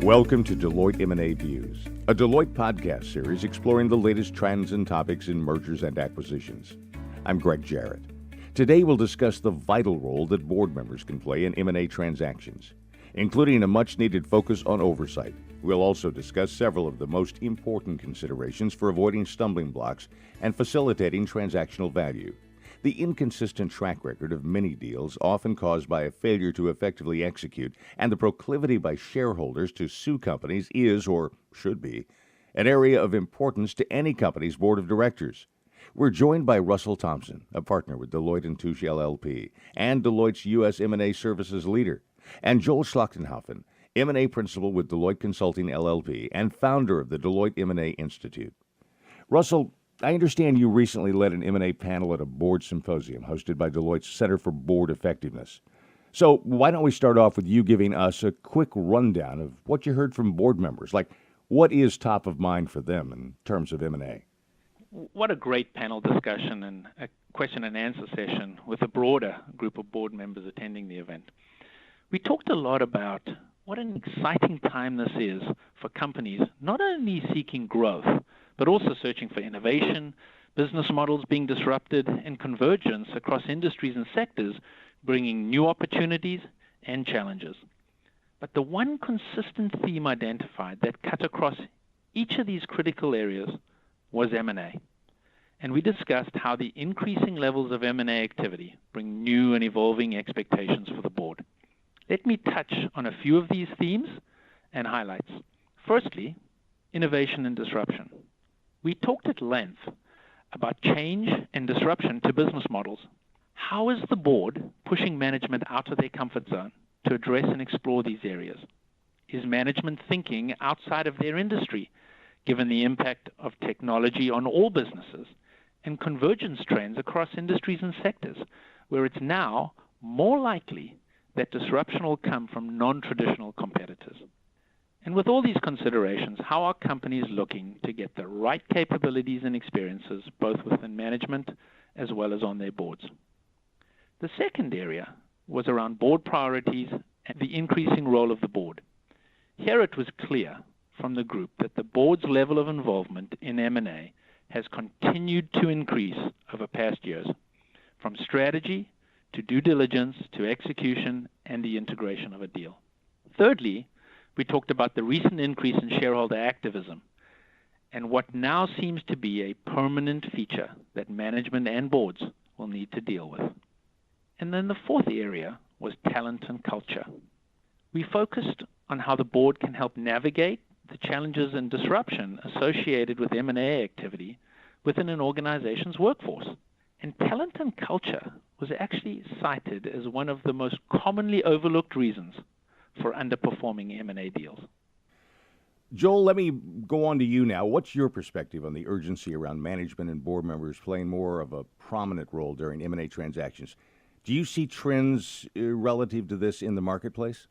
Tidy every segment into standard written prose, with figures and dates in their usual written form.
Welcome to Deloitte M&A Views, a Deloitte podcast series exploring the latest trends and topics in mergers and acquisitions. I'm Greg Jarrett. Today we'll discuss the vital role that board members can play in M&A transactions, including a much-needed focus on oversight. We'll also discuss several of the most important considerations for avoiding stumbling blocks and facilitating transactional value. The inconsistent track record of many deals, often caused by a failure to effectively execute, and the proclivity by shareholders to sue companies is, or should be, an area of importance to any company's board of directors. We're joined by Russell Thompson, a partner with Deloitte & Touche LLP, and Deloitte's U.S. M&A Services leader, and Joel Schlachtenhaufen, M&A principal with Deloitte Consulting LLP and founder of the Deloitte M&A Institute. Russell, I understand you recently led an M&A panel at a board symposium hosted by Deloitte's Center for Board Effectiveness. So why don't we start off with you giving us a quick rundown of what you heard from board members, like what is top of mind for them in terms of M&A? What a great panel discussion and a question and answer session with a broader group of board members attending the event. We talked a lot about what an exciting time this is for companies not only seeking growth, but also searching for innovation, business models being disrupted, and convergence across industries and sectors, bringing new opportunities and challenges. But the one consistent theme identified that cut across each of these critical areas was M&A. And we discussed how the increasing levels of M&A activity bring new and evolving expectations for the board. Let me touch on a few of these themes and highlights. Firstly, innovation and disruption. We talked at length about change and disruption to business models. How is the board pushing management out of their comfort zone to address and explore these areas? Is management thinking outside of their industry, given the impact of technology on all businesses and convergence trends across industries and sectors, where it's now more likely that disruption will come from non-traditional competitors? And with all these considerations, how are companies looking to get the right capabilities and experiences, both within management as well as on their boards? The second area was around board priorities and the increasing role of the board. Here it was clear from the group that the board's level of involvement in M&A has continued to increase over past years, from strategy to due diligence to execution and the integration of a deal. Thirdly, we talked about the recent increase in shareholder activism and what now seems to be a permanent feature that management and boards will need to deal with. And then the fourth area was talent and culture. We focused on how the board can help navigate the challenges and disruption associated with M&A activity within an organization's workforce. And talent and culture was actually cited as one of the most commonly overlooked reasons for underperforming M&A deals. Joel, let me go on to you now. What's your perspective on the urgency around management and board members playing more of a prominent role during M&A transactions? Do you see trends relative to this in the marketplace?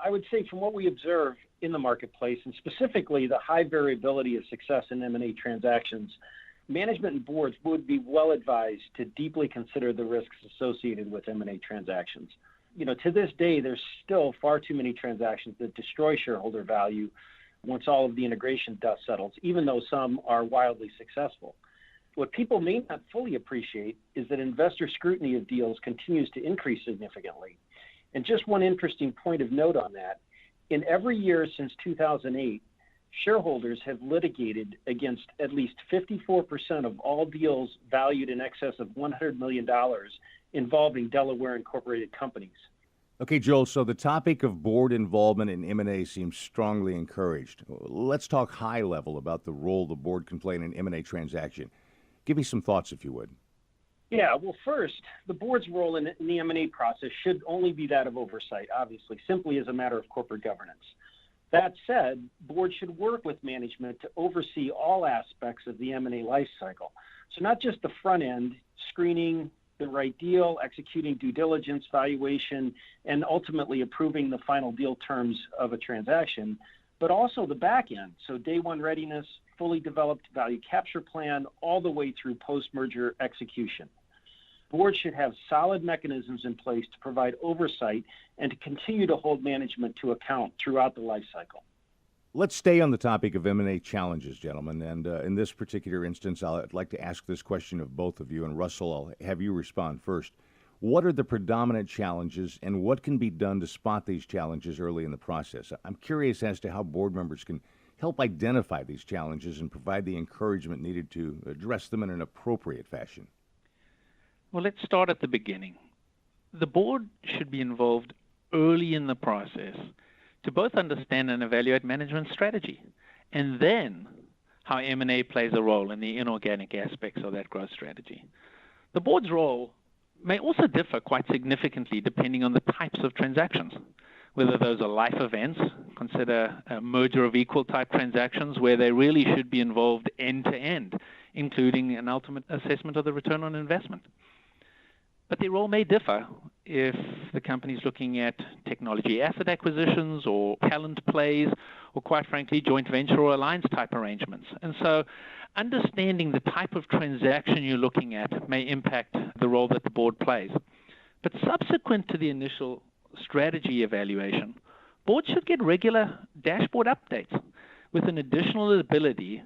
I would say from what we observe in the marketplace, and specifically the high variability of success in M&A transactions, management and boards would be well advised to deeply consider the risks associated with M&A transactions. To this day, there's still far too many transactions that destroy shareholder value once all of the integration dust settles, even though some are wildly successful. What people may not fully appreciate is that investor scrutiny of deals continues to increase significantly. And just one interesting point of note on that, in every year since 2008, shareholders have litigated against at least 54% of all deals valued in excess of $100 million involving Delaware incorporated companies. Okay, Joel, so the topic of board involvement in M&A seems strongly encouraged. Let's talk high level about the role the board can play in an M&A transaction. Give me some thoughts, if you would. Yeah, well, first, the board's role in the M&A process should only be that of oversight, obviously, simply as a matter of corporate governance. That said, boards should work with management to oversee all aspects of the M&A life cycle. So not just the front end, screening the right deal, executing due diligence, valuation, and ultimately approving the final deal terms of a transaction, but also the back end. So day one readiness, fully developed value capture plan, all the way through post-merger execution. Boards should have solid mechanisms in place to provide oversight and to continue to hold management to account throughout the life cycle. Let's stay on the topic of M&A challenges, gentlemen. And in this particular instance, I'd like to ask this question of both of you. And Russell, I'll have you respond first. What are the predominant challenges, and what can be done to spot these challenges early in the process? I'm curious as to how board members can help identify these challenges and provide the encouragement needed to address them in an appropriate fashion. Well, let's start at the beginning. The board should be involved early in the process to both understand and evaluate management strategy, and then how M&A plays a role in the inorganic aspects of that growth strategy. The board's role may also differ quite significantly depending on the types of transactions, whether those are life events, consider a merger of equal type transactions where they really should be involved end to end, including an ultimate assessment of the return on investment. But their role may differ if the company is looking at technology asset acquisitions or talent plays, or quite frankly, joint venture or alliance type arrangements. And so understanding the type of transaction you're looking at may impact the role that the board plays. But subsequent to the initial strategy evaluation, boards should get regular dashboard updates with an additional ability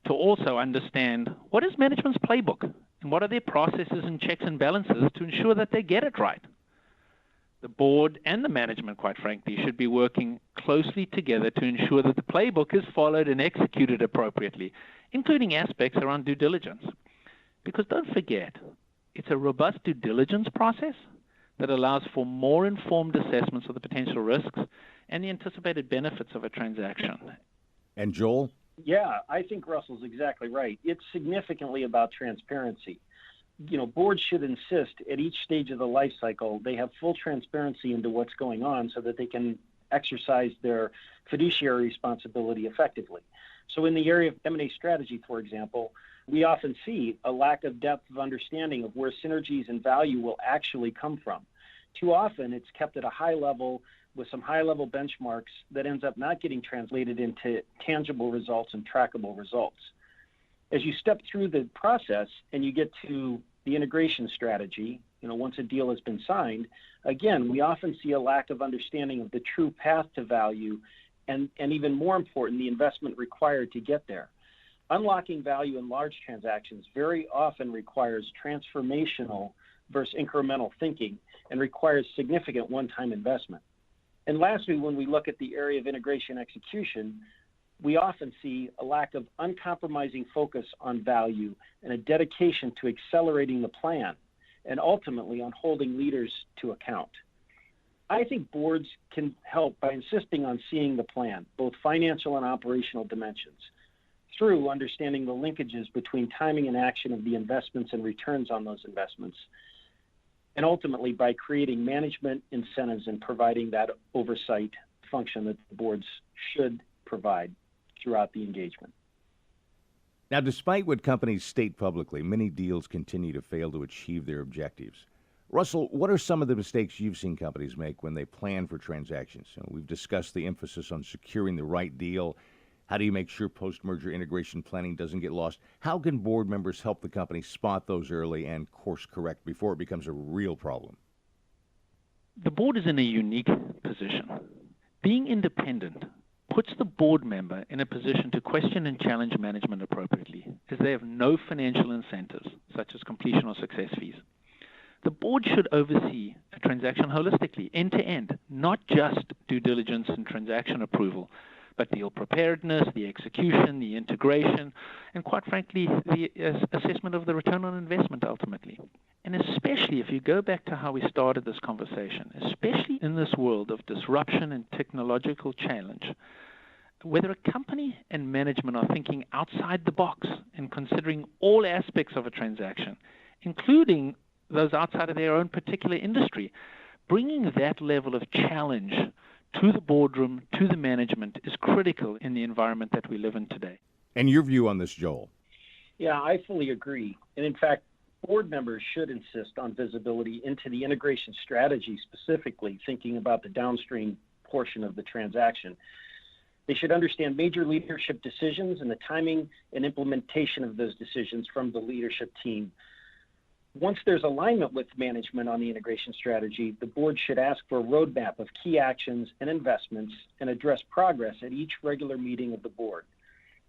to also understand what is management's playbook and what are their processes and checks and balances to ensure that they get it right. The board and the management, quite frankly, should be working closely together to ensure that the playbook is followed and executed appropriately, including aspects around due diligence. Because don't forget, it's a robust due diligence process that allows for more informed assessments of the potential risks and the anticipated benefits of a transaction. And Joel? Yeah, I think Russell's exactly right. It's significantly about transparency. Boards should insist at each stage of the life cycle they have full transparency into what's going on so that they can exercise their fiduciary responsibility effectively. So in the area of M&A strategy, for example, we often see a lack of depth of understanding of where synergies and value will actually come from. Too often, it's kept at a high level with some high-level benchmarks that ends up not getting translated into tangible results and trackable results. As you step through the process and you get to the integration strategy, once a deal has been signed, again, we often see a lack of understanding of the true path to value and even more important, the investment required to get there. Unlocking value in large transactions very often requires transformational versus incremental thinking and requires significant one-time investment. And lastly, when we look at the area of integration execution, we often see a lack of uncompromising focus on value and a dedication to accelerating the plan and ultimately on holding leaders to account. I think boards can help by insisting on seeing the plan, both financial and operational dimensions, through understanding the linkages between timing and action of the investments and returns on those investments, and ultimately by creating management incentives and providing that oversight function that the boards should provide throughout the engagement. Now, despite what companies state publicly, many deals continue to fail to achieve their objectives. Russell, what are some of the mistakes you've seen companies make when they plan for transactions? We've discussed the emphasis on securing the right deal. How do you make sure post-merger integration planning doesn't get lost? How can board members help the company spot those early and course correct before it becomes a real problem? The board is in a unique position. Being independent puts the board member in a position to question and challenge management appropriately, as they have no financial incentives, such as completion or success fees. The board should oversee a transaction holistically, end to end, not just due diligence and transaction approval, but deal preparedness, the execution, the integration, and quite frankly, the assessment of the return on investment ultimately. And especially if you go back to how we started this conversation, especially in this world of disruption and technological challenge, whether a company and management are thinking outside the box and considering all aspects of a transaction, including those outside of their own particular industry, bringing that level of challenge to the boardroom, to the management, is critical in the environment that we live in today. And your view on this, Joel? Yeah, I fully agree. And in fact, board members should insist on visibility into the integration strategy, specifically thinking about the downstream portion of the transaction. They should understand major leadership decisions and the timing and implementation of those decisions from the leadership team. Once there's alignment with management on the integration strategy, the board should ask for a roadmap of key actions and investments and address progress at each regular meeting of the board.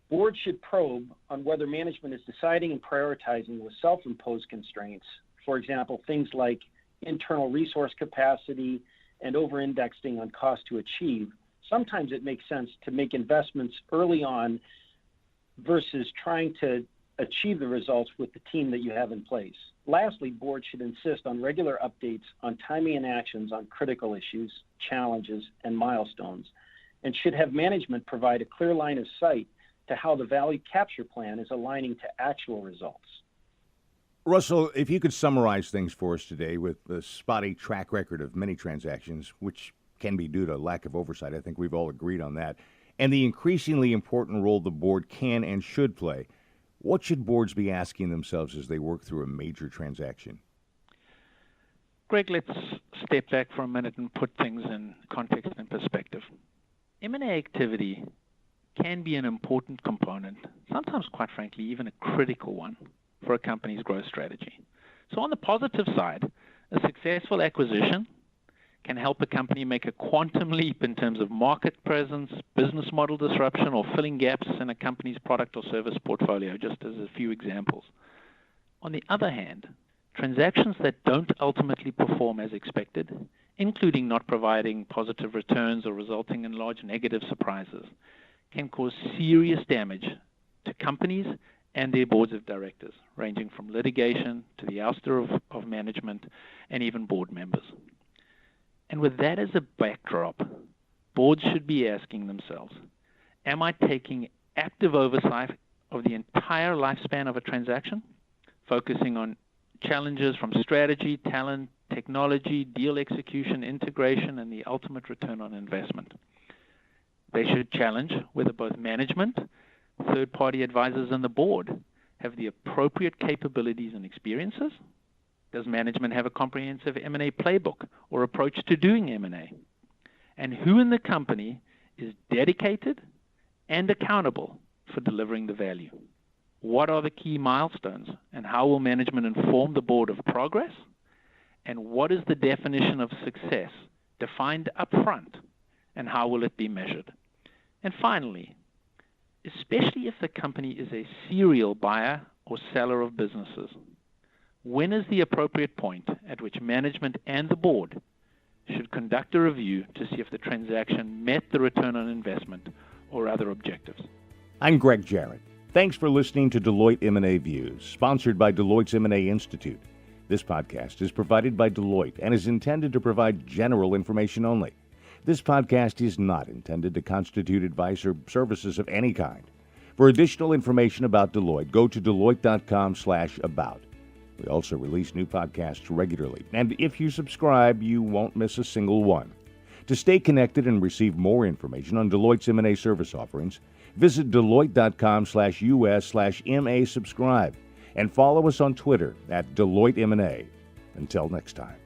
Boards should probe on whether management is deciding and prioritizing with self-imposed constraints, for example, things like internal resource capacity and over-indexing on cost to achieve. Sometimes it makes sense to make investments early on versus trying to achieve the results with the team that you have in place. Lastly, boards should insist on regular updates on timing and actions on critical issues, challenges, and milestones, and should have management provide a clear line of sight to how the value capture plan is aligning to actual results. Russell, if you could summarize things for us today with the spotty track record of many transactions, which can be due to lack of oversight, I think we've all agreed on that, and the increasingly important role the board can and should play, what should boards be asking themselves as they work through a major transaction? Greg, let's step back for a minute and put things in context and perspective. M&A activity can be an important component, sometimes, quite frankly, even a critical one for a company's growth strategy. So on the positive side, a successful acquisition can help a company make a quantum leap in terms of market presence, business model disruption, or filling gaps in a company's product or service portfolio, just as a few examples. On the other hand, transactions that don't ultimately perform as expected, including not providing positive returns or resulting in large negative surprises, can cause serious damage to companies and their boards of directors, ranging from litigation to the ouster of management and even board members. And with that as a backdrop, boards should be asking themselves, am I taking active oversight of the entire lifespan of a transaction, focusing on challenges from strategy, talent, technology, deal execution, integration, and the ultimate return on investment? They should challenge whether both management, third-party advisors, and the board have the appropriate capabilities and experiences. Does management have a comprehensive M&A playbook or approach to doing M&A? And who in the company is dedicated and accountable for delivering the value? What are the key milestones, and how will management inform the board of progress? And what is the definition of success defined up front, and how will it be measured? And finally, especially if the company is a serial buyer or seller of businesses, when is the appropriate point at which management and the board should conduct a review to see if the transaction met the return on investment or other objectives? I'm Greg Jarrett. Thanks for listening to Deloitte M&A Views, sponsored by Deloitte's M&A Institute. This podcast is provided by Deloitte and is intended to provide general information only. This podcast is not intended to constitute advice or services of any kind. For additional information about Deloitte, go to deloitte.com/about. We also release new podcasts regularly, and if you subscribe, you won't miss a single one. To stay connected and receive more information on Deloitte's M&A service offerings, visit deloitte.com/us/MA subscribe and follow us on Twitter @Deloitte M&A. Until next time.